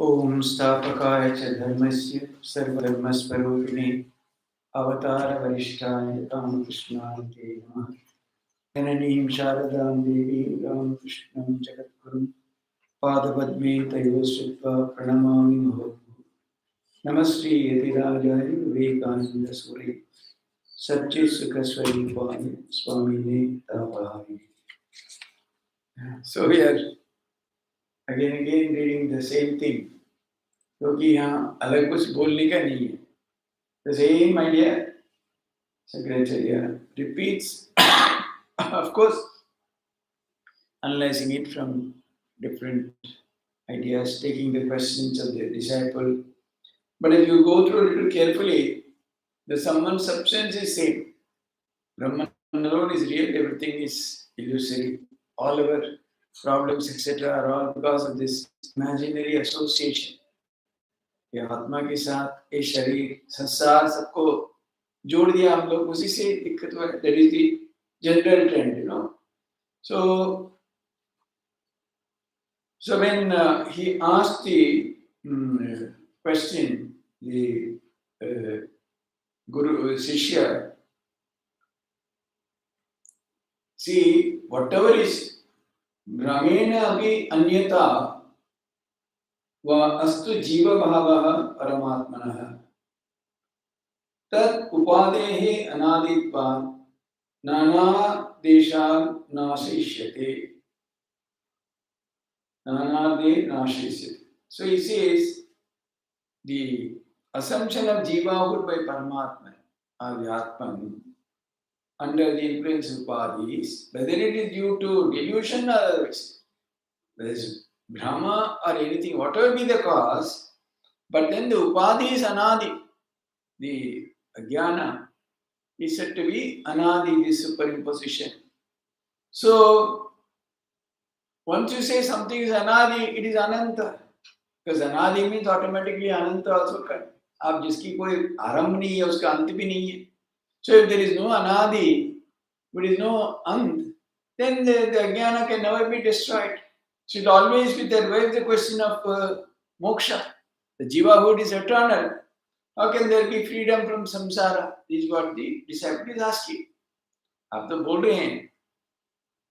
Om Stapakaya cha dharmasya sarvadharmasvarohine avatara varishtaya Ramakrishnaye te namah. Jananeem Sharadam Devim Ramakrishnam Jagatgurum Padavadme Tayosritva Pranamami Muhurbhu. Namaste Yatirajaya Vivekachudamani Suri Satchit Sukhaswarupaya Swami Shantatmananda. So we are again reading the same thing. क्योंकि यहाँ अलग कुछ बोलने का नहीं है. The same idea, Shankaracharya repeats, of course, analyzing it from different ideas, taking the questions of the disciple. But if you go through a little carefully, the Samman substance is same. Brahman alone is real, everything is illusory. All our problems, etc., are all because of this imaginary association. ये आत्मा के साथ ये शरीर संसार सबको जोड़ दिया हम लोग, उसी से दिक्कत हुआ है. That is the general trend, you know. So when he asked the question, the Guru Shishya, see, whatever is Brahmena abhi anyata va astu jiva bhava paramatmanah tad upadehe anaditva nana desha nasishyate. Nanade nasishyate. So he says the assumption of jivahood by Paramatma or the Atman under the influence of Upadhis, whether it is due to delusion or otherwise, whether it's Brahma or anything, whatever be the cause, but then the Upadhi is Anadi. The Ajnana is said to be Anadi, this superimposition. So, once you say something is Anadi, it is Ananta. Because Anadi means automatically Ananta also comes. आप जिसकी कोई आरंभ नहीं है उसका अंत भी नहीं है. So if there is no Anadi, there is no Ant, then the Ajnana can never be destroyed. So it always be there. Where is the question of moksha? The jivahood is eternal. How can there be freedom from samsara? This is what the disciple is asking. आप तो बोल रहे हैं,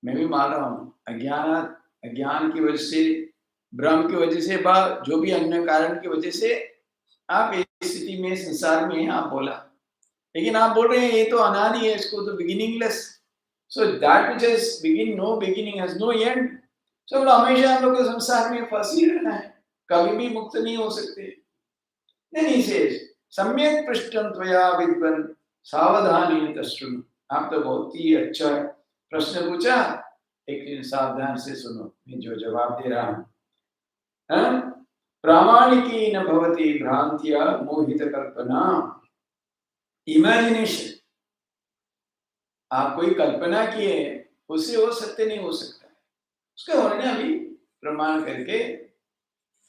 मैं भी मान रहा हूँ, अज्ञान की वजह से, भ्रम की वजह से, जो भी अन्य कारण की वजह से आप इस स्थिति में संसार में हैं, आप बोला. लेकिन आप बोल रहे हैं ये तो अनादि है, इसको तो beginningless. So that which has no beginning has no end. So हमेशा हम लोग को संसार में फंसी रहना है, कभी भी मुक्त नहीं हो सकते. Then he says, सम्यक पृष्ठं त्वया विद्वन् सावधानेन तशृणु. आप तो बहुत ही अच्छा प्रश्न पूछा, लेकिन सावधान से सुनो, मैं जो जवाब दे रहा हूँ. प्रामाणिकी न भवति भ्रांत्या मोहित कल्पना. इमेजिनेशन, आप कोई कल्पना किए, उससे वो सत्य नहीं हो सकता है. उसका होने अभी प्रमाण करके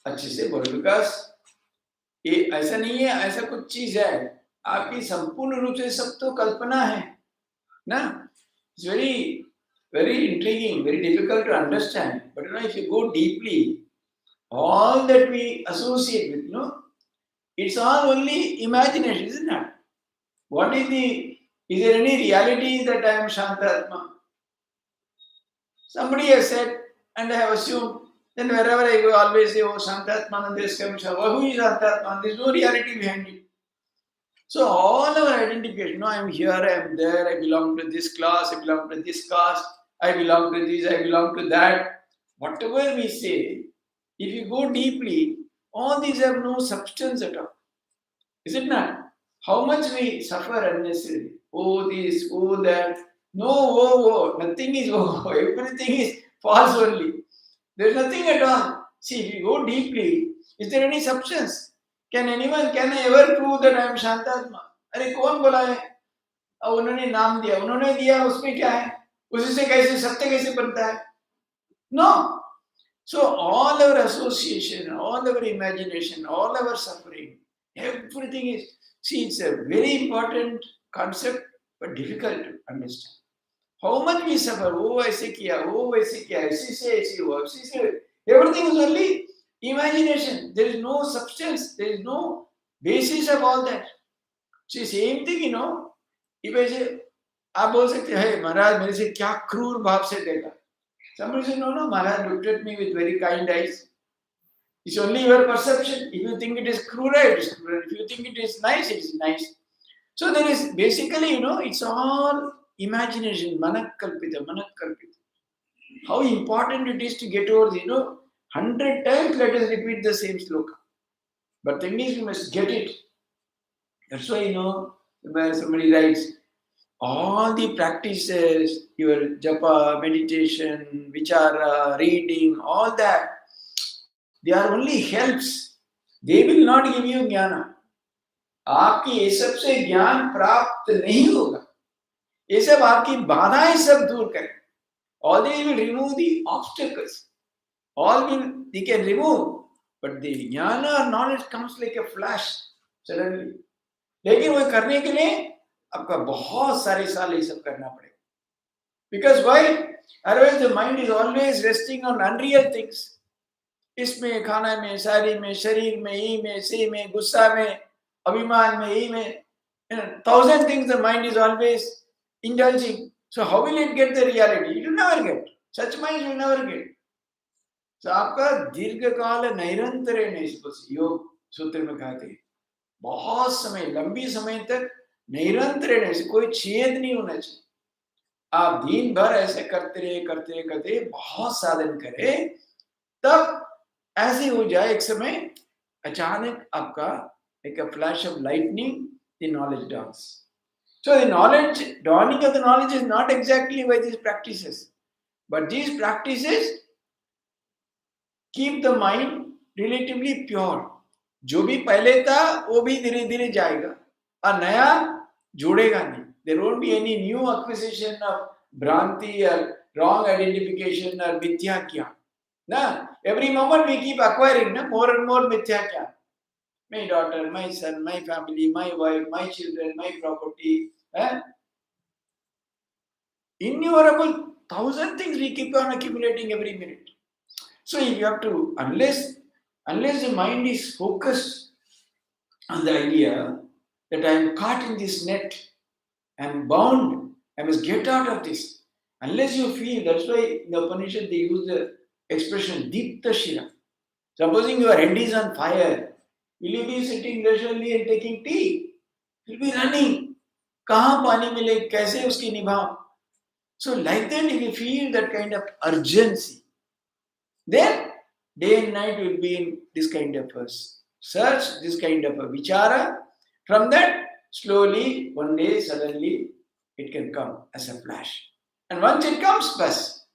अच्छे से बोलो. विकास ये ऐसा नहीं है, ऐसा कुछ चीज है, आपकी संपूर्ण रूप से सब तो कल्पना है ना. It's very very intriguing, very difficult to understand. But if you go deeply, all that we associate with, it's all only imagination, isn't it? What is there any reality that I am Shantatma? Somebody has said, and I have assumed, then wherever I go, I always say, oh, Shantatmananda is coming. Who is Shantatmananda? There is no reality behind it. So all our identification, I am here, I am there, I belong to this class, I belong to this caste, I belong to this, I belong to that. Whatever we say, if you go deeply, all these have no substance at all. Is it not? How much we suffer unnecessarily. Oh this, oh that. No, oh, nothing is oh. Everything is false only. There is nothing at all. See, if you go deeply, is there any substance? Can I ever prove that I am Shantatma? अरे कौन बोला है? अब उन्होंने नाम दिया, उन्होंने दिया, उसमें क्या है? उसी से कैसे सत्य कैसे बनता है? No. So all our association, all our imagination, all our suffering, everything is. See, it's a very important concept, but difficult to understand. How much we suffer? Oh, ऐसे किया, ऐसी से ऐसी हुआ, ऐसी से. Everything is only Imagination. There is no substance. There is no basis of all that. So same thing, if I say, आप बोल सकते हैं, महाराज मेरे से क्या क्रूर भाव से देखा. Somebody said, no, Maharaj looked at me with very kind eyes. It's only your perception. If you think it is cruel, it is cruel. If you think it is nice, it is nice. So there is basically, it's all imagination, manakalpita. How important it is to get over, 100 times let us repeat the same sloka. But the thing is, we must get it. That's why, where somebody writes, all the practices, your japa, meditation, vichara, reading, all that, they are only helps. They will not give you jnana. आपकी ये सब से ज्ञान प्राप्त नहीं होगा. ये सब आपकी बाधाएं सब दूर करें. All they will remove the obstacles. All they can remove. But the jnana or knowledge comes like a flash suddenly. लेकिन वो करने के लिए आपका बहुत सारे साल ये सब करना पड़ेगा. Because why? Otherwise the mind is always resting on unreal things. इसमें, खाना में, शायरी में, शरीर में, ई में, सी में, गुस्सा में, अभिमान में, ई में, 1,000 things the mind is always indulging. So how will it get the reality? It will never get. Such mind will never get. So आपका दीर्घकाल नैरंतर्य इसको योग सूत्र में कहते हैं. बहुत समय, लंबी समय तक नैरंतर्य से कोई छेद नहीं होना चाहिए. आप दिन भर ऐसे करते बहुत साधन करें, तब ऐसे हो जाए एक समय अचानक आपका like a flash of lightning, the knowledge dawns. So the dawning of the knowledge is not exactly by these practices, but these practices keep the mind relatively pure. जो भी पहले था वो भी धीरे धीरे जाएगा और नया जोड़ेगा नहीं. There won't be any new acquisition of भ्रांति or wrong identification or मिथ्या ज्ञान. Na, every moment we keep acquiring more and more mithya jnana. My daughter, my son, my family, my wife, my children, my property. Innumerable 1,000 things we keep on accumulating every minute. So if you have to, unless the mind is focused on the idea that I am caught in this net, I am bound, I must get out of this. Unless you feel, that's why in the Upanishad they use the expression Deepta Shira. Supposing your head is on fire, will you be sitting leisurely and taking tea? You will be running. कहाँ पानी मिले, कैसे उसकी निभाओ? So like that, if you feel that kind of urgency, then day and night will be in this kind of a search, this kind of a vichara. From that, slowly, one day, suddenly, it can come as a flash. And once it comes, bas,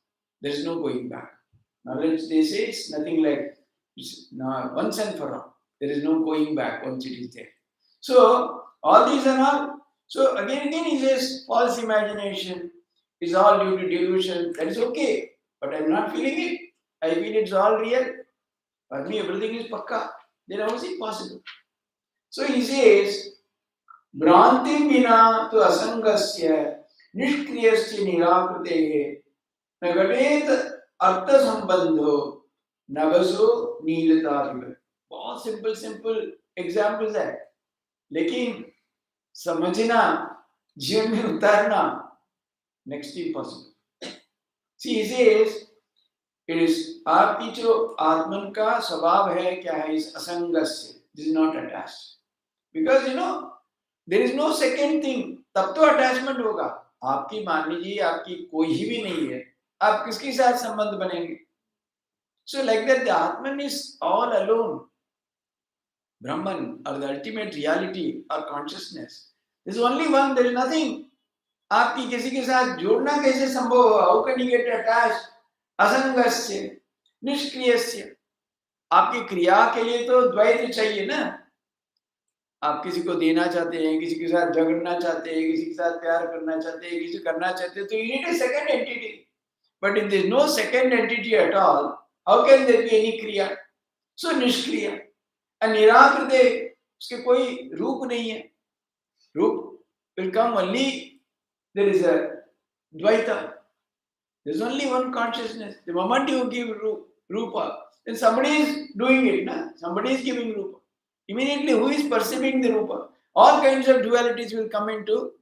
there is no going back. Knowledge, they say, it's nothing like it's now once and for all. There is no going back once it is there. So, all these are all. So, again, he says, false imagination is all due to delusion. That is okay. But I am not feeling it. I feel it's all real. For me, everything is pakka. Then how is it possible? So, he says, Bhranti vina tu asangasya nishkriyasya nirakritehe nagadet artha sambandho navaso neelataariva. बहुत simple examples है, लेकिन समझना, जीवन में उतारना, next to impossible. See, he says, it is आपकी जो आत्मन का स्वभाव है क्या है इस असंग से, this is not attached. Because there is no second thing. तब तो attachment होगा. आपकी मान लीजिए आपकी कोई ही भी नहीं है, आप किसके साथ संबंध बनेंगे? So like that, the Atman is all alone. Brahman or the ultimate reality or consciousness. There is only one. There is nothing. आपकी किसी के साथ जोड़ना कैसे संभव होगा? How can you get attached? असंगस्य, निष्क्रियस्य. आपकी क्रिया के लिए तो द्वैत चाहिए ना. आप किसी को देना चाहते हैं, किसी के साथ झगड़ना चाहते हैं, किसी के साथ प्यार करना चाहते हैं, किसी करना चाहते हैं, तो you need a second entity. But if there is no second entity at all, how can there be any kriya? So निष्क्रिय. And निराकृत, उसके कोई रूप नहीं है. रूप will come only there is a dvaita. There is only one consciousness. The moment you give rupa, then somebody is doing it, na? Somebody is giving rupa. Immediately, who is perceiving the rupa? All kinds of dualities will come into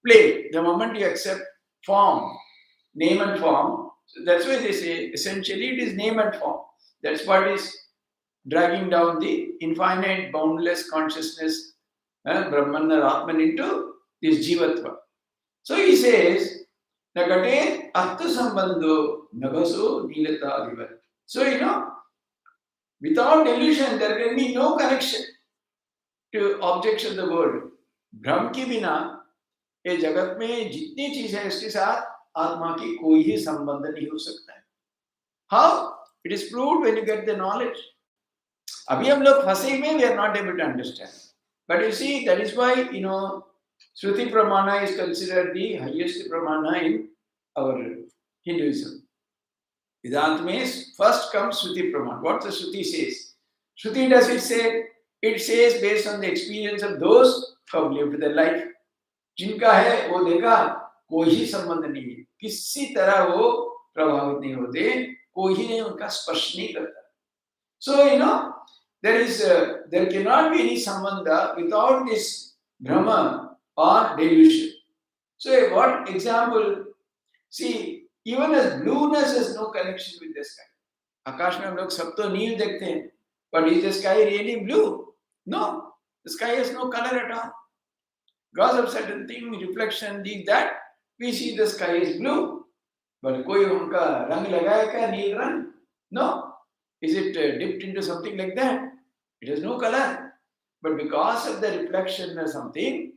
play the moment you accept form, name and form. So that's why they say essentially it is name and form. That's what is dragging down the infinite, boundless consciousness, Brahman or Atman, into this Jivatva. So he says, Nagate Attu Sambandho Nagaso Nilata Diva. So, without delusion, there can be no connection to objects of the world. भ्रम के बिना ये जगत में जितनी चीज है इसके साथ आत्मा की कोई ही संबंध नहीं हो सकता है. How? It is proved when you get the knowledge. अभी हम लोग फंसे में, we are not able to understand. But you see, that is why, Shruti Pramana is considered the highest Pramana in our Hinduism. Vedanta means first comes Shruti Pramana. What the Shruti says? Shruti does it say? It says based on the experience of those who have lived their life. जिनका है वो देखा, कोई ही संबंध नहीं है, किसी तरह वो प्रभावित नहीं होते, कोई ही नहीं उनका स्पर्श नहीं करता. So, there cannot be any sambandha without this Brahma or delusion. So, what example? See, even as blueness has no connection with the sky. आकाश में हम लोग सब तो नील देखते हैं, but is the sky really blue? No, the sky has no color at all. Because of certain thing, reflection, that, we see the sky is blue. But कोई उनका रंग लगाया क्या नील रंग? No. Is it dipped into something like that? It has no color. But because of the reflection or something,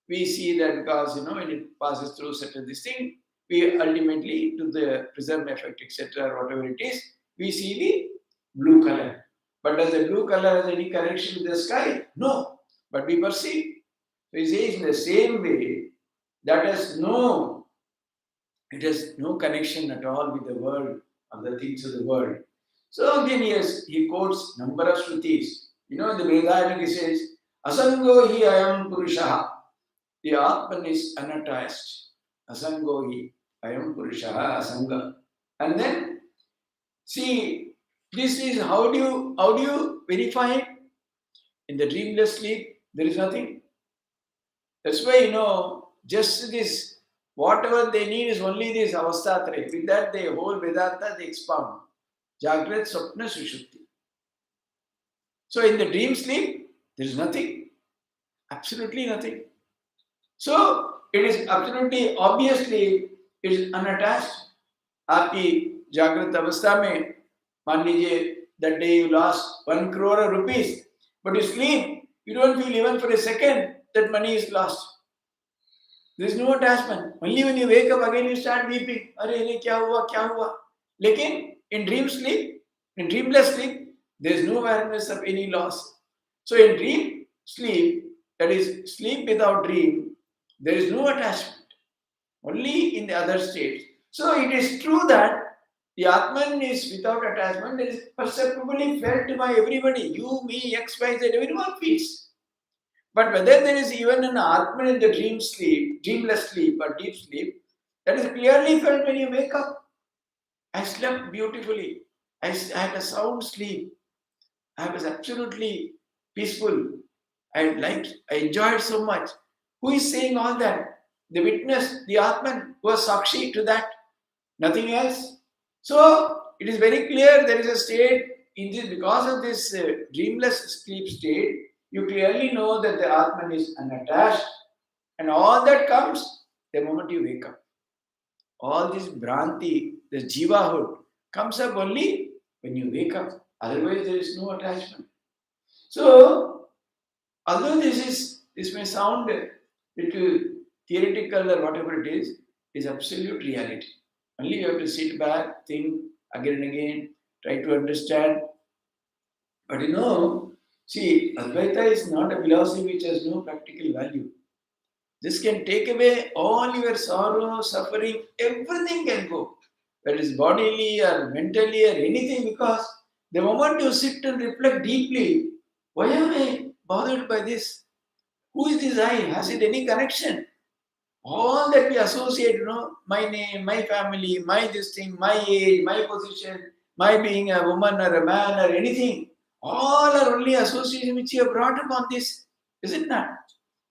we see that because, when it passes through certain this thing, we ultimately do the prism effect, etc., or whatever it is, we see the blue color. But does the blue color have any connection with the sky? No. But we perceive. So he says in the same way, it has no connection at all with the world, of the things of the world. So again, yes, he quotes number of Shrutis. In the Vedanta he says, Asango hi ayam purushaha. The Atman is unattached. Asango hi ayam purushaha asanga. And then, see, this is how do you verify it? In the dreamless sleep, there is nothing. That's why, just this, whatever they need is only this avastatraya. With that, the whole Vedanta they expound. Jagrat, Swapna, Sushupti. So in the dream sleep, there is nothing. Absolutely nothing. So it is absolutely, obviously, it is unattached. आपकी जागृत अवस्था में, मान लीजिए, that day you lost 1 crore rupees, but you sleep, you don't feel even for a second that money is lost. There is no attachment. Only when you wake up again, you start weeping. अरे ये क्या हुआ? लेकिन in dream sleep, in dreamless sleep, there is no awareness of any loss. So in dream sleep, that is sleep without dream, there is no attachment. Only in the other states. So it is true that the Atman is without attachment. It is perceptibly felt by everybody. You, me, X, Y, Z, everyone feels. But whether there is even an Atman in the dream sleep, dreamless sleep or deep sleep, that is clearly felt when you wake up. I slept beautifully. I had a sound sleep. I was absolutely peaceful. I enjoyed so much. Who is saying all that? The witness, the Atman, who was Sakshi to that. Nothing else. So, it is very clear there is a state, because of this dreamless sleep state, you clearly know that the Atman is unattached. And all that comes the moment you wake up. All this Bhranti, the Jivahood, comes up only when you wake up. Otherwise, there is no attachment. So, although this may sound a little theoretical or whatever it is absolute reality. Only you have to sit back, think again and again, try to understand. But see, Advaita is not a philosophy which has no practical value. This can take away all your sorrow, suffering, everything can go. Whether it is bodily or mentally or anything, because the moment you sit and reflect deeply, why am I bothered by this? Who is this I? Has it any connection? All that we associate, my name, my family, my this thing, my age, my position, my being a woman or a man or anything, all are only association which you have brought upon this, is it not?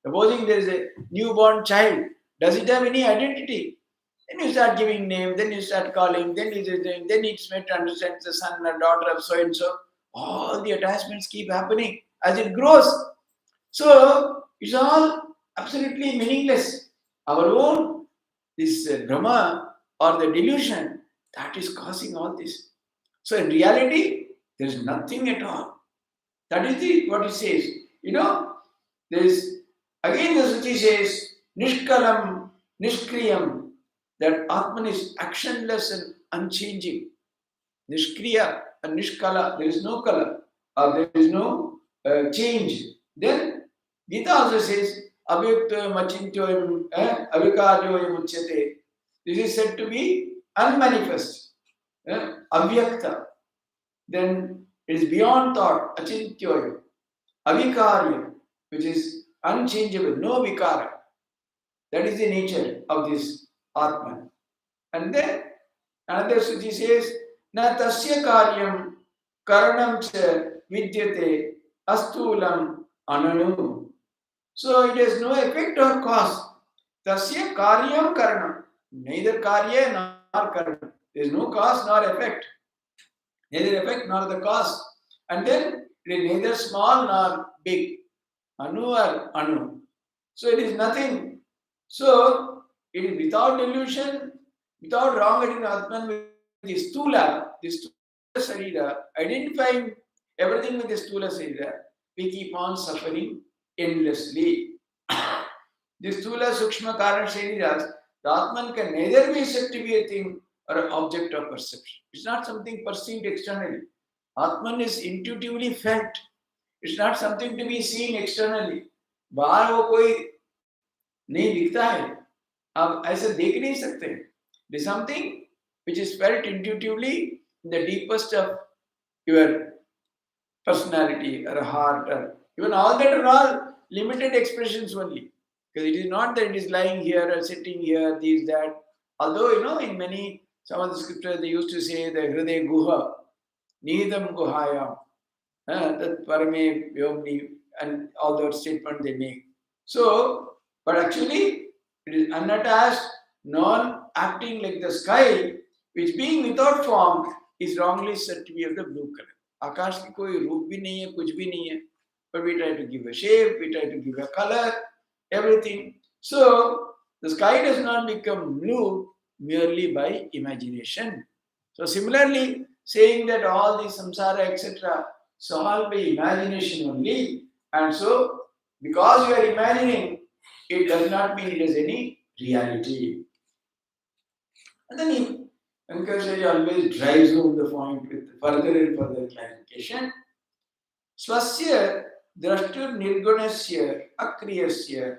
Supposing there is a newborn child, does it have any identity? Then you start giving name, then you start calling, then it's made to understand the son or daughter of so and so. All the attachments keep happening as it grows. So it's all absolutely meaningless. Our own this Brahma or the delusion that is causing all this. So in reality, there is nothing at all. That is what it says. There is again the Suti says, Nishkalam, Nishkriyam, that Atman is actionless and unchanging. Nishkriya and Nishkala, there is no color, or there is no change. Then Gita also says, Avyaktoyam Achintoyam Avikaryoyam Uchyate. This is said to be unmanifest, Avyakta. Then it is beyond thought, Achintyoyam, Avikaryam, which is unchangeable, no vikara. That is the nature of this Atman. And then another Suti says, Na tasya karyam karanam cha vidyate astulam ananu. So it has no effect or cause. Tasya karyam karanam. Neither karya nor karanam. There is no cause nor effect. Neither effect nor the cause. And then it is neither small nor big. Anu or anu. So it is nothing. So it is without delusion, without wrong getting Atman with this stula sarira, identifying everything with the stula sarira, we keep on suffering endlessly. This stula sukshma karana shariras, the Atman can neither be said to be a thing or an object of perception. It's not something perceived externally. Atman is intuitively felt. It's not something to be seen externally. बाहर वो कोई नहीं दिखता है, आप ऐसे देख नहीं सकते. It is something which is felt intuitively in the deepest of your personality or heart, or even all that are all limited expressions only. Because it is not that it is lying here or sitting here, this, that. Although, in many, some of the scriptures they used to say the Hriday Guha, Nidam Guhayam, that Parame Vyomni, and all those statements they make. So, but actually, it is unattached, non-acting like the sky, which being without form is wrongly said to be of the blue color. आकाश की कोई रूप भी नहीं है, कुछ भी नहीं है. But we try to give a shape, we try to give a color, everything. So, the sky does not become blue merely by imagination. So, similarly, saying that all the samsara, etc., so all by imagination only. And so, because you are imagining, it does not mean it has any reality. And then Shankaraचार्य always drives home the point with further and further clarification. Swasya drashtur nirgunasya akriyasya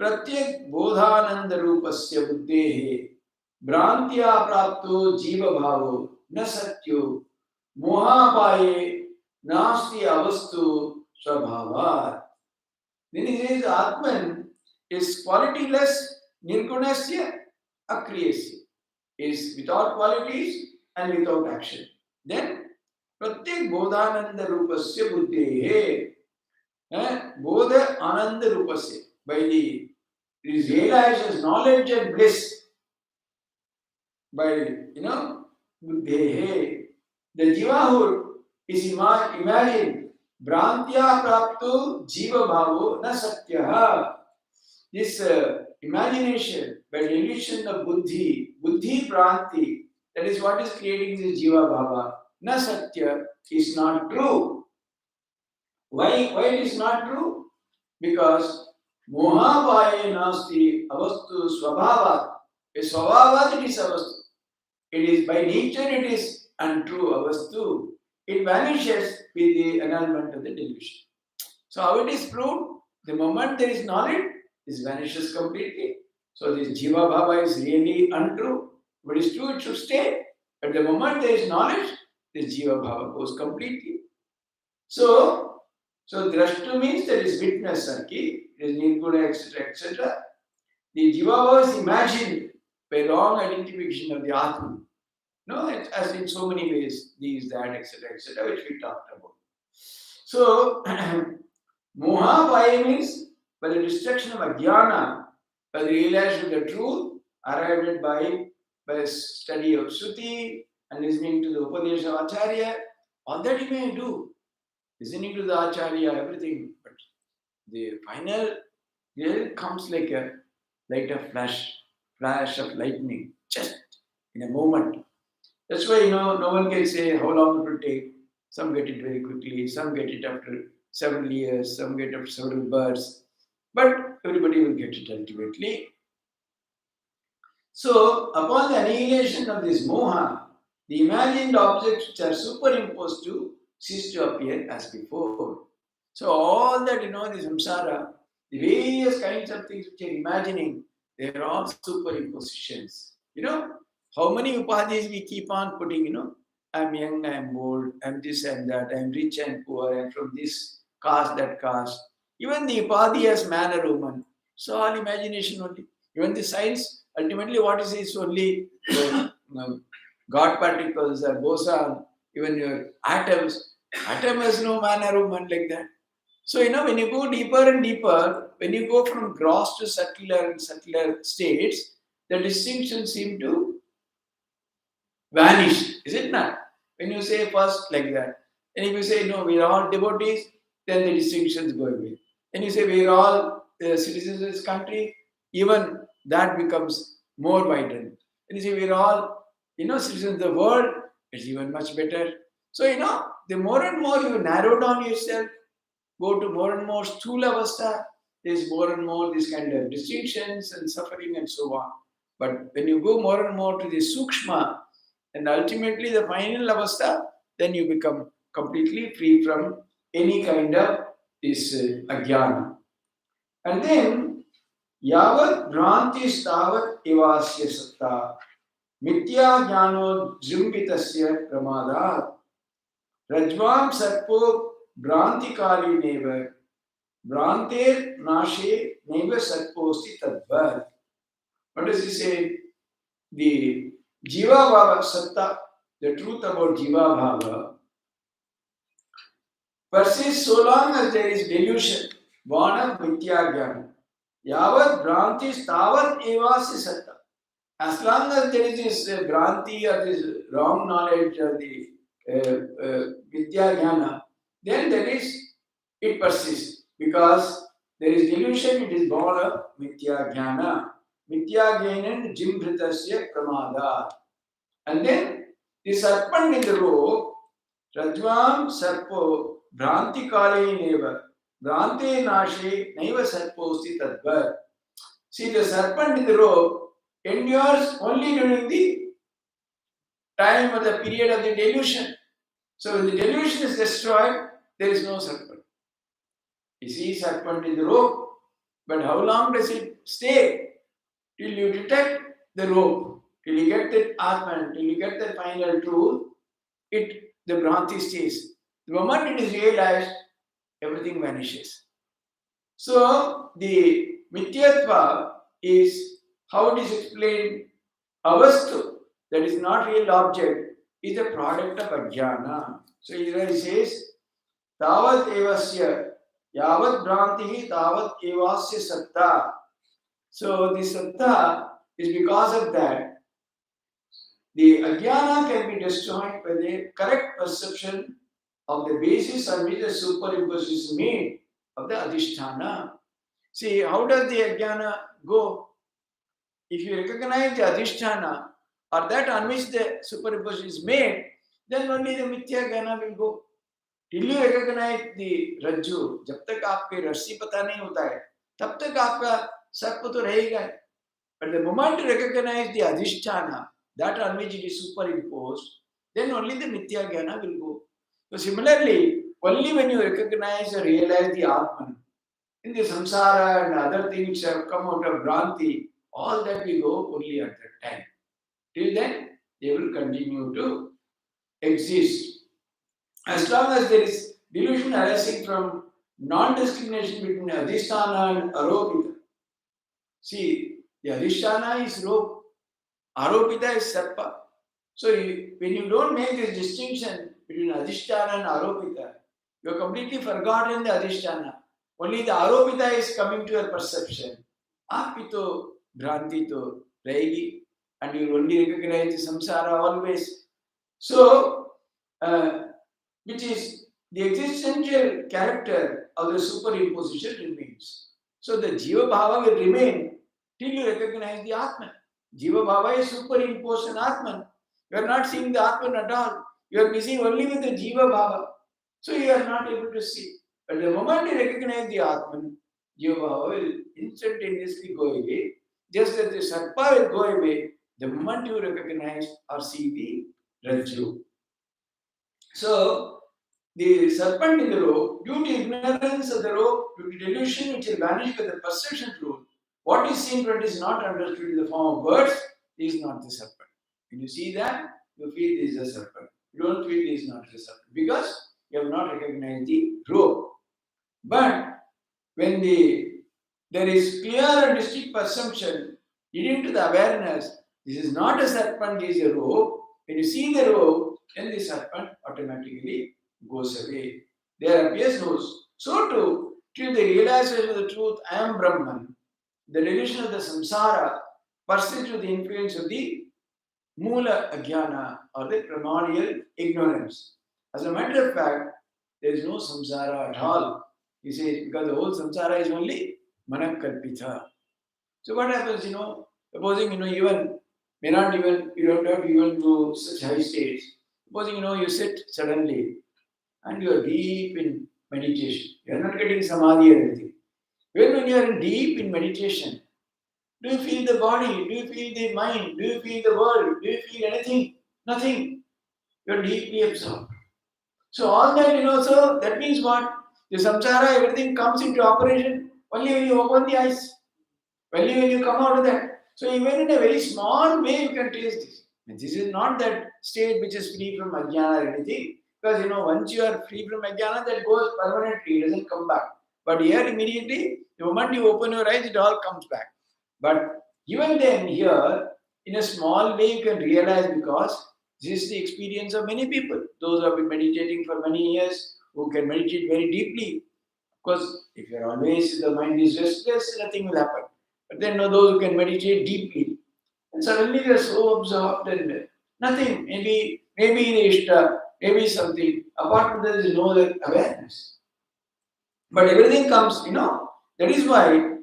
pratyek bodhananda rupasya buddhehe भ्रांत्या प्राप्तो जीव भावो न सत्यो मोहापाये नास्ति अवस्तु स्वभावात्. Then he says Atman is qualityless, nirgunasya, akriyasya, is without qualities and without action. Then pratyek bodhananda rupasya buddhehe, bodha ananda rupasya, by the is realized as knowledge and bliss. By buddhehe, the jivahood is imagined. Brantya prapto jiva bhavo na satyaha. This imagination by delusion of buddhi pranti, that is what is creating this jiva bhava. Na satya is not true. Why it is not true? Because moha bhaye nasti avastu swabhavat. A swabhavat it is avastu. It is by nature it is untrue avastu. It vanishes with the annulment of the delusion. So how it is proved? The moment there is knowledge, this vanishes completely. So this jiva bhava is really untrue. But it is true, it should stay. But the moment there is knowledge, this jiva bhava goes completely. So drashtu means there is witness, there is nirguna, etc., etc. The jiva bhava is imagined by wrong identification of the Atman. No, it's as in so many ways, these, that, etc., which we talked about. So, moha, why means by the destruction of ajnana, by the realization of the truth, arrived at by study of Shruti and listening to the Upadesha of Acharya, all that you may do, listening to the Acharya, everything, but the final result comes like a flash of lightning, just in a moment. That's why no one can say how long it will take. Some get it very quickly, some get it after several years, some get after several births, but everybody will get it ultimately. So, upon the annihilation of this moha, the imagined objects which are superimposed to cease to appear as before. So, all that the samsara, the various kinds of things which you're imagining, they are all superimpositions. How many upadhis we keep on putting, I'm young, I'm old, I'm this and that, I'm rich and poor, I'm from this caste, that caste. Even the upadhi as man or woman, it's all imagination only. Even the science, ultimately what is only God particles or boson, even your atoms. Atom has no man or woman like that. So, when you go deeper and deeper, when you go from gross to subtler and subtler states, the distinctions seem to vanish, is it not? When you say first like that, and if you say no, we are all devotees, then the distinctions go away. And you say we are all citizens of this country, even that becomes more vibrant. And you say we are all, citizens of the world, it's even much better. So, the more and more you narrow down yourself, go to more and more sthula avastha, there's more and more these kind of distinctions and suffering and so on. But when you go more and more to the sukshma, and ultimately the final avastha, then you become completely free from any kind of this ajnana. And then, yavat bhranti stavat evasya satta, mitya jnano jumbitasya pramadat, rajvam sarpo bhranti kali neva, bhranter nashe neva sarposti tadvat. What does he say? The Jiva Bhava Satta, the truth about Jiva Bhava, persists so long as there is delusion, born of Mithya Jnana. Yavat Bhranti Stavat Evasi Satta. As long as there is this Bhranti or this wrong knowledge or the Mithya Jnana, then it persists. Because there is delusion, it is born of Mithya Jnana. Mithya Jnana Jimbhritasya Pramada. And then the serpent in the rope, Rajvam Sarpo, Bhranti Kale Neva, Bhrante Nashe Neva Sarposti Tadvar. See, the serpent in the rope endures only during the time or the period of the delusion. So when the delusion is destroyed, there is no serpent. You see serpent in the rope, but how long does it stay? Till you detect the rope, till you get that Atman, till you get the final truth, the Bhranti stays. The moment it is realized, everything vanishes. So the Mithyatva is how it is explained. Avastu, that is not real object, is a product of ajnana. So here he says, Tavat evasya, yavat bhranti tavat evasya satta. So the satta is because of that. The ajnana can be destroyed by the correct perception of the basis on which the superimposition is made of the adhisthana. See, how does the ajnana go? If you recognize the adhisthana or that on which the superimposition is made, then only the mithya jnana will go. Till you recognize the rajju, जब तक आपके रस्सी पता नहीं होता है, तब तक आपका सर्प तो रहेगा. But the moment you recognize the adhisthana, that on which it is superimposed, then only the mithya jnana will go. So similarly, only when you recognize or realize the Atman, in the samsara and other things which have come out of Bhranti, all that will go only at that time. Till then, they will continue to exist. As long as there is delusion arising from non-discrimination between Adhisthana and Aropita. See, the Adhisthana is rope, Aropita is Sarpa. So when you don't make this distinction between Adhisthana and Aropita, you have completely forgotten the Adhisthana. Only the Aropita is coming to your perception. Apito, Brantito, Raigi, and you only recognize the samsara always. So, which is the existential character of the superimposition remains. So the Jiva Bhava will remain till you recognize the Atman. Jiva Bhava is superimposed on Atman. You are not seeing the Atman at all. You are missing only with the Jiva Bhava. So you are not able to see. But the moment you recognize the Atman, Jiva Bhava will instantaneously go away. Just as the Sarpa will go away the moment you recognize or see the Rajju. So, the serpent in the rope, due to ignorance of the rope, due to delusion which will vanish with the perception rule, what is seen but is not understood in the form of words is not the serpent. When you see that, you feel this is a serpent. You don't feel this is not a serpent because you have not recognized the rope. But when there is clear and distinct perception leading to the awareness, this is not a serpent, this is a rope. When you see the rope, then the serpent automatically goes away. There appears no. So too, till the realization of the truth, I am Brahman, the delusion of the samsara persists with the influence of the Mula Ajnana or the primordial ignorance. As a matter of fact, there is no samsara at all. He says, because the whole samsara is only manakalpita. So what happens, supposing, even, may not even, you don't have to even go such high states. Supposing, you sit suddenly and you are deep in meditation. You are not getting samadhi or anything. When you are deep in meditation, do you feel the body? Do you feel the mind? Do you feel the world? Do you feel anything? Nothing. You are deeply absorbed. So all that, so that means what? The samsara, everything comes into operation only when you open the eyes. Only when you come out of that. So even in a very small way, you can taste this. And this is not that state which is free from ajnana or anything. Because once you are free from ajnana, that goes permanently, it doesn't come back. But here immediately, the moment you open your eyes, it all comes back. But even then, here, in a small way, you can realize because this is the experience of many people. Those who have been meditating for many years, who can meditate very deeply. Because if you are always, the mind is restless, nothing will happen. But then those who can meditate deeply, and suddenly they are so absorbed and nothing, maybe the ishta, maybe something. Apart from that, there is no other awareness. But everything comes, that is why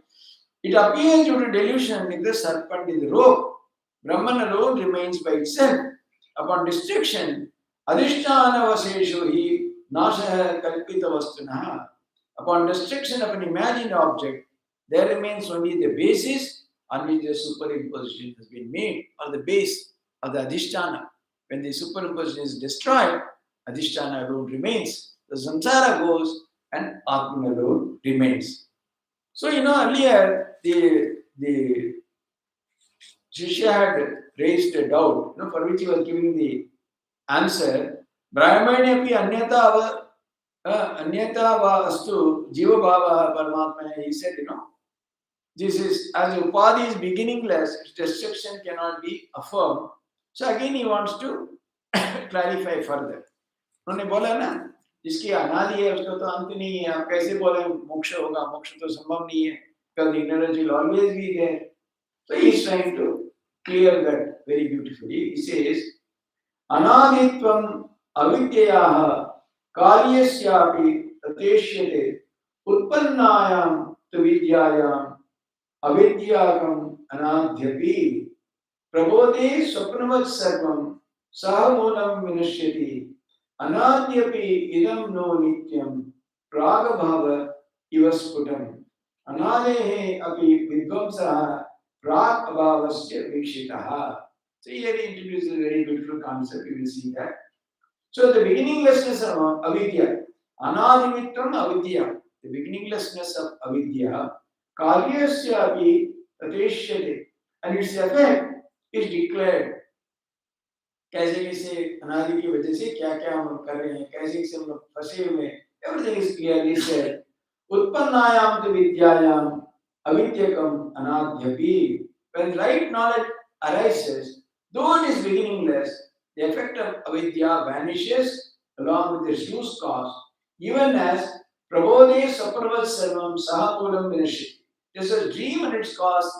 it appears due to delusion like the serpent in the rope. Brahman alone remains by itself. Upon destruction, adhisthana vasesho hi nasha kalpita vastuna. Upon destruction of an imagined object, there remains only the basis on which the superimposition has been made, or the base of the adhisthana. When the superimposition is destroyed, adhisthana alone remains. The samsara goes and Atman alone remains. So, earlier the Shishya had raised a doubt, for which he was giving the answer. Brahmane api anyata va astu jiva bhava paramatma. He said, this is, as upadhi is beginningless, its destruction cannot be affirmed. So again he wants to clarify further. उन्होंने बोला ना, जिसकी अनादि है उसका तो अंत नहीं है. आप कैसे बोले मोक्ष होगा? मोक्ष तो संभव नहीं है. Because ignorance will always be there. So he is trying to clear that very beautifully. He says, Anaditvam avidyayaha karyasyapi tateshyate utpannayam tu vidyayam avidyakam anadhyapi prabodhe swapnavat sarvam sahamulam vinashyati anadhyapi idam no nityam pragabhava ivasputam Anadehe api vidvamsaha prak abhavasya vikshitaha. So here he introduces a very beautiful concept. You will see that. So the beginninglessness of avidya, anadimittam avidya, the beginninglessness of avidya, karyasya api tateshyate, and its effect is declared. कैसे कैसे अनादि की वजह से क्या क्या हम कर रहे हैं, कैसे कैसे हम लोग फंसे हुए हैं, everything is clearly said. Utpannayam tu vidyayam avidyakam anadhyapi. When right knowledge arises, though it is beginningless, the effect of avidya vanishes along with its use cause, even as prabodhe sapravat sarvam sahamulam vinashiti. Just a dream and its cause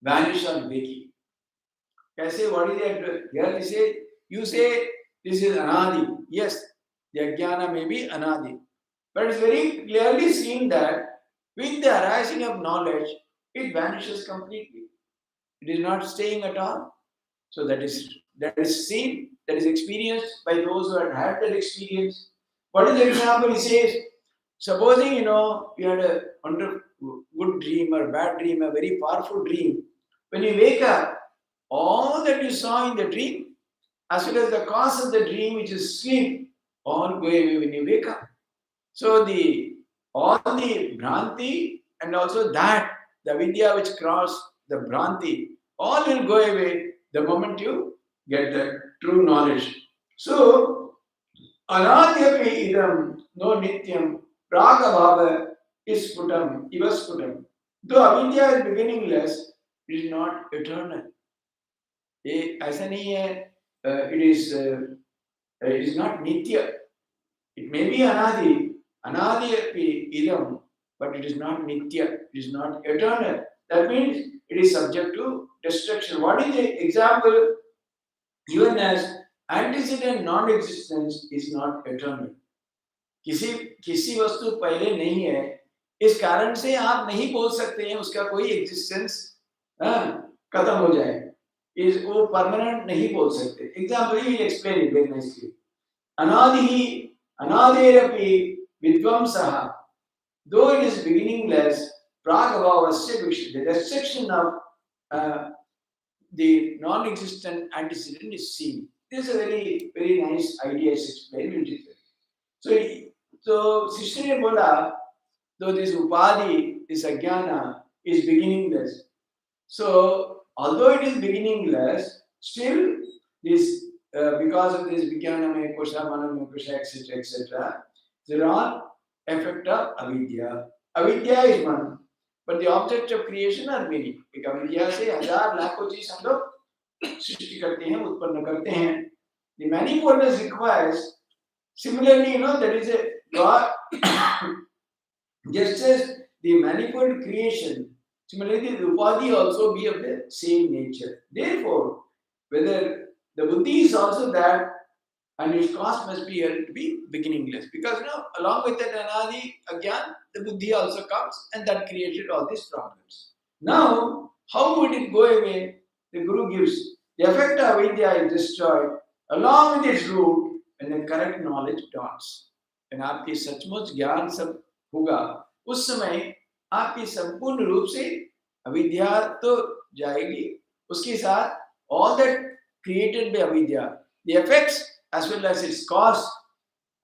vanish on waking. Kaise, what is that? Here they say, you say this is anadi. Yes, the ajnana may be anadi. But it's very clearly seen that with the arising of knowledge, it vanishes completely. It is not staying at all. So that is seen, that is experienced by those who have had that experience. What is the example? He says, supposing you had a good dream or bad dream, a very powerful dream. When you wake up, all that you saw in the dream, as well as the cause of the dream, which is sleep, all go away when you wake up. So all the Bhranti and also that, the Vidya which cross the Bhranti, all will go away the moment you get the true knowledge. So, Anadyapi idam no nityam pragabhava isputam ivasputam. Though avidya is beginningless, it is not eternal. ऐसा नहीं है, it is not nitya. It may be anadi api idam, but it is not nitya, it is not eternal. That means it is subject to destruction. What is the example? Even as antecedent non-existence is not eternal. किसी वस्तु पहले नहीं है, इस कारण से आप नहीं बोल सकते हैं उसका कोई एग्जिस्टेंस खत्म हो जाए, इस वो परमानेंट नहीं बोल सकते. एग्जाम्पल ही एक्सप्लेन इट वेरी नाइसली. अनादिरपि विध्वंसः, though it is beginningless, pragabhavasya vikshite, the restriction of the non-existent antecedent is seen. This is a very, very nice idea is explained. So Sishya ne bola, though this upadhi, this ajnana is beginningless. So although it is beginningless, still this because of this vijnana me kosha, mana me kosha, etc., they're all effect of avidya. Avidya is one, but the object of creation are many. एक अविद्या से हजार लाखों चीज हम लोग सृष्टि करते हैं, उत्पन्न करते हैं. The manifoldness requires, similarly, there is a God. Just as the manifold creation, similarly, the upadhi also be of the same nature. Therefore, whether the buddhi is also that, and its cause must be held to be beginningless. Because along with that anadi agyan, the buddhi also comes, and that created all these problems. Now, how would it go away? The Guru gives the effect of avidya is destroyed along with its root when the correct knowledge dawns. When आपकी सचमुच ज्ञान सब होगा, उस समय आपकी संपूर्ण रूप से अविद्या तो जाएगी, उसके साथ all that created by avidya, the effects as well as its cause,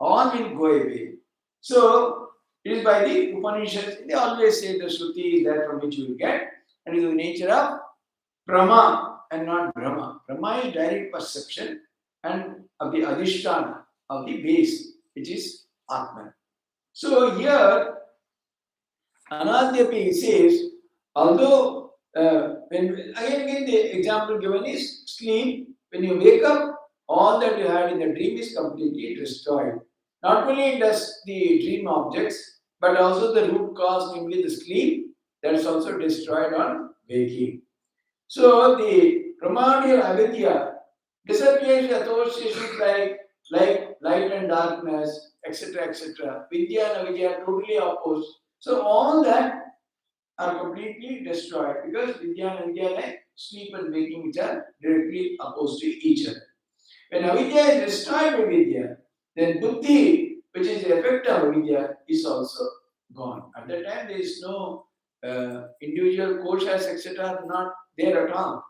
all will go away. So it is by the Upanishads, they always say the Shruti is that from which you will get, and it is the nature of Prama and not Brahma. Brahma is direct perception and of the Adhisthana, of the base, which is Atman. So here, Anadyapi says, although, when again the example given is sleep, when you wake up, all that you had in the dream is completely destroyed. Not only does the dream objects, but also the root cause, namely the sleep, that is also destroyed on waking. So the primordial avidya disappears with associations like light and darkness, etc., etc. Vidya and avidya are totally opposed. So all that are completely destroyed because vidya and avidya, like sleep and waking, which are directly opposed to each other. When avidya is destroyed by vidya, then buddhi, which is the effect of avidya, is also gone. At that time, there is no individual koshas, etc., are not there at all.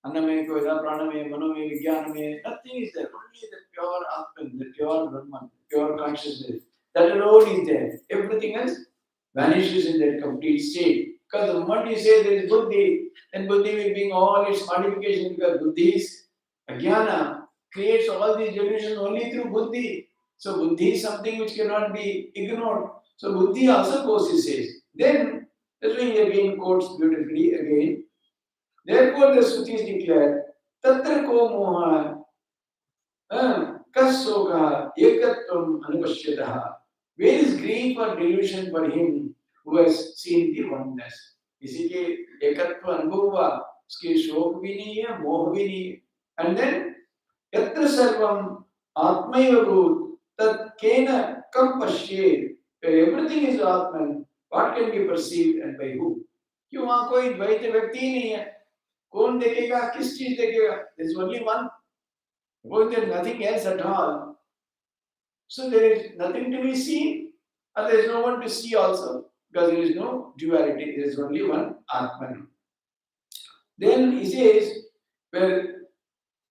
Anname, Koida, Praname, Manome, Vijnaname, nothing is there. Only the pure Atman, the pure Brahman, pure consciousness. That alone is there. Everything else vanishes in that complete state. Because the moment you say there is buddhi, then buddhi will bring all its modifications, because buddhi is ajnana, creates all these delusions only through buddhi. So buddhi is something which cannot be ignored. So buddhi also goes, he says. Then, that's why he again quotes beautifully again. Therefore, the Srutis declare, Tatra ko moha soka ekatvam anupashyataha. Where is grief or delusion for him who has seen the oneness? किसी के एकत्व अनुभव हुआ, उसके शोक भी नहीं है, मोह भी नहीं है. And then यत्र सर्वम आत्मैव भूत तत् केन कम पश्येत्. Where everything is Atman, what can be perceived and by who? क्यों वहाँ कोई द्वैत व्यक्ति ही नहीं है? कौन देखेगा, किस चीज देखेगा? There is only one. Because there is nothing else at all. So there is nothing to be seen, and there is no one to see also, because there is no duality. There is only one Atman. Then he says, where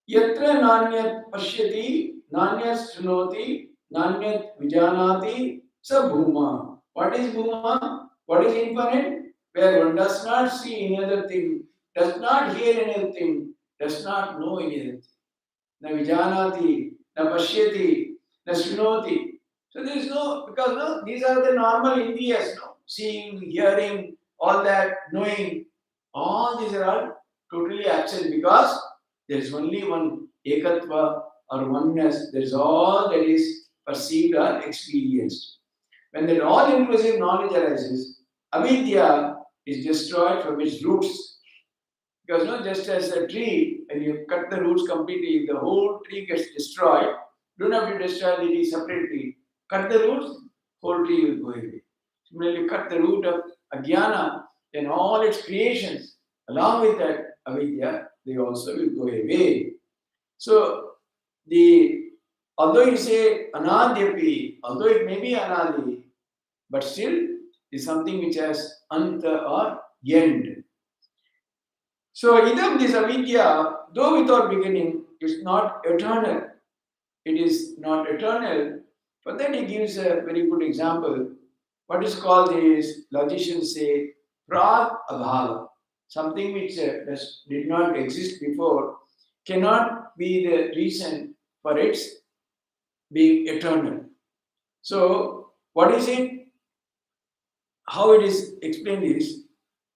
yatra nanyat pashyati, nanyat shrunoti, nanyat vijanati, sa bhuma. What is bhuma? What is infinite? Where one does not see any other thing, does not hear any other thing, does not know any other thing. Na vijanati, na pashyati, na shrunoti. So there is no, because no, these are the normal indriyas, no? Seeing, hearing, all that, knowing, all these are all totally absent because there is only one ekatva or oneness. There is all that is perceived or experienced. When that all-inclusive knowledge arises, avidya is destroyed from its roots. Because no, just as a tree, when you cut the roots completely, the whole tree gets destroyed. Don't have to destroy the tree separately. Cut the roots, whole tree will go away. Similarly, cut the root of ajnana, then all its creations, along with that avidya, they also will go away. So, although you say anadyapi, although it may be anadi, but still is something which has anta or end. So, idam, this avidya, though without beginning, is not eternal. It is not eternal. For that, he gives a very good example. What is called is, logicians say, prag abhava. Something which did not exist before cannot be the reason for its being eternal. So, what is it? How it is explained is,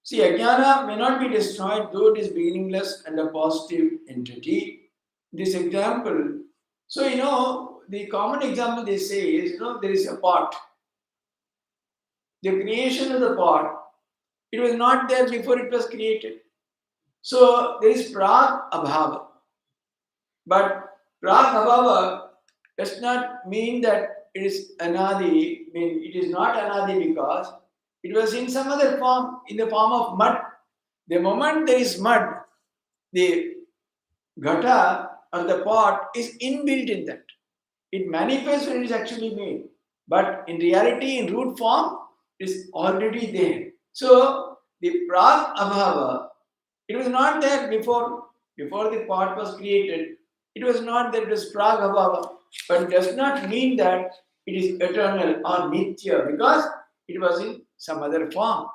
see, ajnana may not be destroyed though it is beginningless and a positive entity. This example, so the common example they say is, there is a pot. The creation of the pot, it was not there before it was created. So there is prag abhava. But prag abhava does not mean that it is anadi. It is not anadi because it was in some other form, in the form of mud. The moment there is mud, the ghata or the pot is inbuilt in that. It manifests when it is actually made. But in reality, in root form, it is already there. So the prag abhava, it was not there before the pot was created. It was not there, it was prag abhava. But it does not mean that it is eternal or nitya because it was in some other form.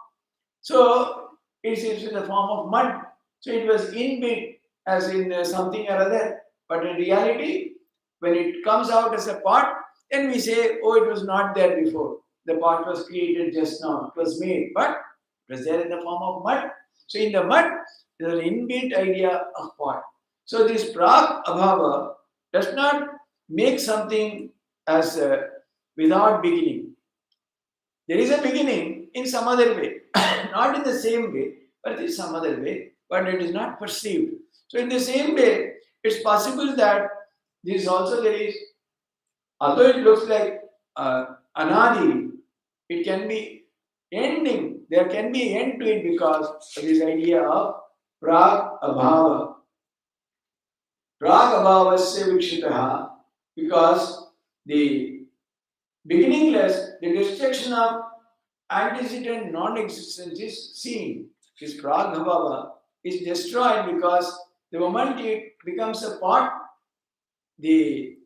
So it is in the form of mud. So it was inbuilt as in something or other. But in reality, when it comes out as a pot, then we say, oh, it was not there before. The pot was created just now. It was made, but it was there in the form of mud. So in the mud, there is an inbuilt idea of pot. So this prag abhava does not make something as without beginning. There is a beginning in some other way, not in the same way, but in some other way, but it is not perceived. So in the same way, it's possible that this also there is, although it looks like anadi, it can be ending. There can be end to it because of this idea of prag abhava. Prag abhavasya vikshitaha, because the beginningless, the destruction of antecedent non-existence is seen. This prag abhava is destroyed because the moment it becomes a pot, the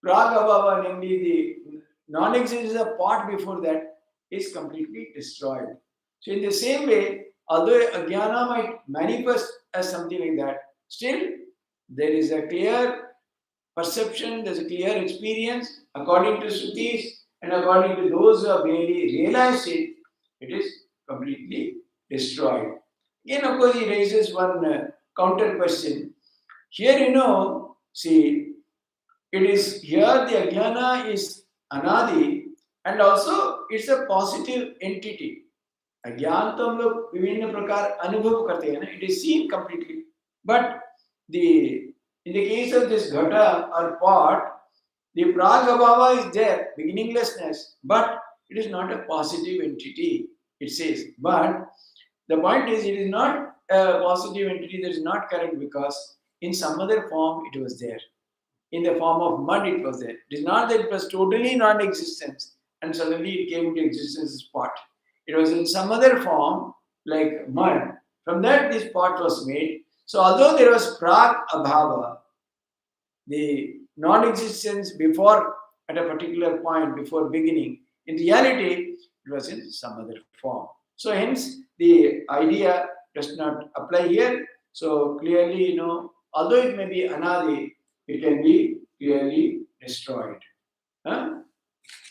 prag abhava, namely the non-existence of pot before that, is completely destroyed. So in the same way, although ajnana might manifest as something like that, still there is a clear perception, there is a clear experience according to Srutis and according to those who have really realized it, it is completely destroyed. Again, of course, he raises one counter question. Here, see, it is here the Ajnana is Anadi and also it's a positive entity. अज्ञान तो हम लोग विभिन्न प्रकार अनुभव करते हैं ना, it is seen completely. But in the case of this ghata or pot, the pragabhava is there, beginninglessness, but it is not a positive entity, it says. But the point is, it is not a positive entity, that is not correct, because in some other form it was there. In the form of mud it was there. It is not that it was totally non-existence and suddenly it came into existence as pot. It was in some other form, like mud. From that this pot was made. So although there was prag abhava, the non-existence before, at a particular point, before beginning, in reality, it was in some other form. So hence, the idea does not apply here. So clearly, although it may be anadi, it can be clearly destroyed. Huh?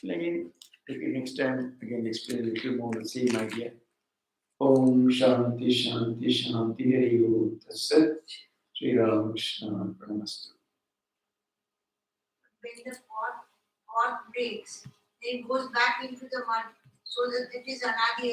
Again, next time, again explain a little more the same idea. Om Shanti Shanti Shanti Hari Om Tat Sat. Sri Ramakrishna Pranamastu. When the pot breaks, then it goes back into the mud, so that it is anadi